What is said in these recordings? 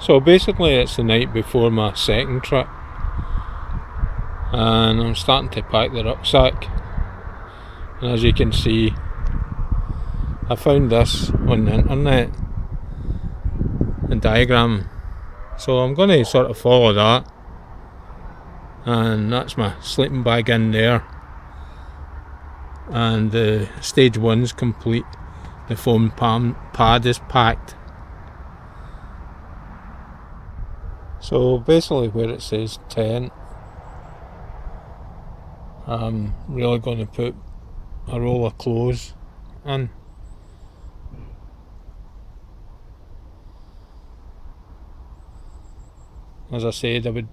So basically it's the night before my second trip and I'm starting to pack the rucksack, and as you can see I found this on the internet, a diagram, so I'm going to sort of follow that, and that's my sleeping bag in there, and the stage 1's complete, the foam pad is packed. So basically where it says tent, I'm really going to put a roll of clothes in. As I said, I would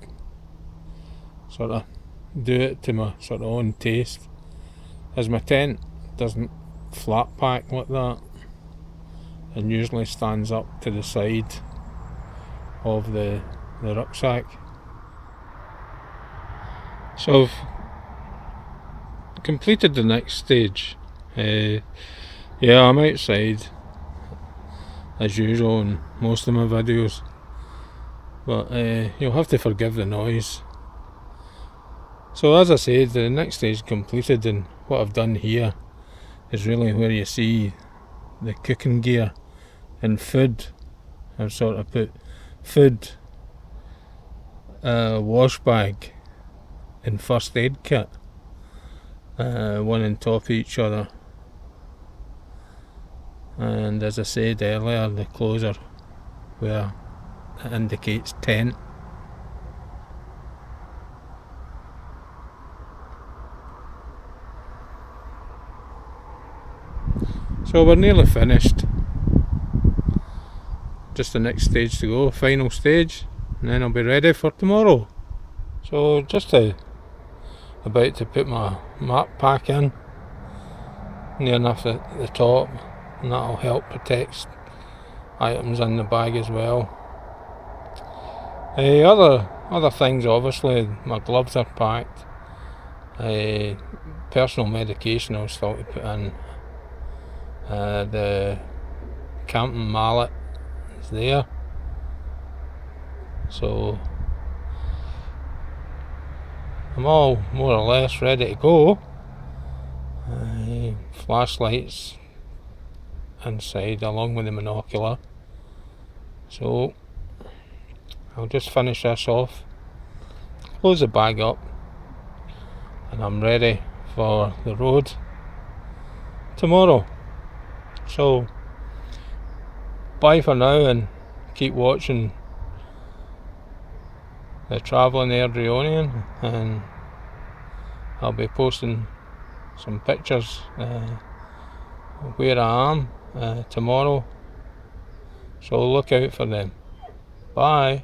sort of do it to my sort of own taste, as my tent doesn't flat pack like that and usually stands up to the side of the rucksack. So I've completed the next stage. Yeah, I'm outside as usual in most of my videos, but you'll have to forgive the noise. So as I said, the next stage completed, and what I've done here is really where you see the cooking gear and food. I've sort of put food, wash bag and first aid kit, one on top of each other, and as I said earlier, the clothes are where it indicates tent. So we're nearly finished, just the next stage to go, final stage, and then I'll be ready for tomorrow. So just about to put my map pack in, near enough at the top, and that'll help protect items in the bag as well. Other things, obviously my gloves are packed, personal medication I'll still to put in, the camping mallet is there, so I'm all more or less ready to go. Flashlights inside along with the binocular, so I'll just finish this off, close the bag up, and I'm ready for the road tomorrow. So bye for now, and keep watching the Travelling Airdrieonian, and I'll be posting some pictures where I am tomorrow, so look out for them. Bye.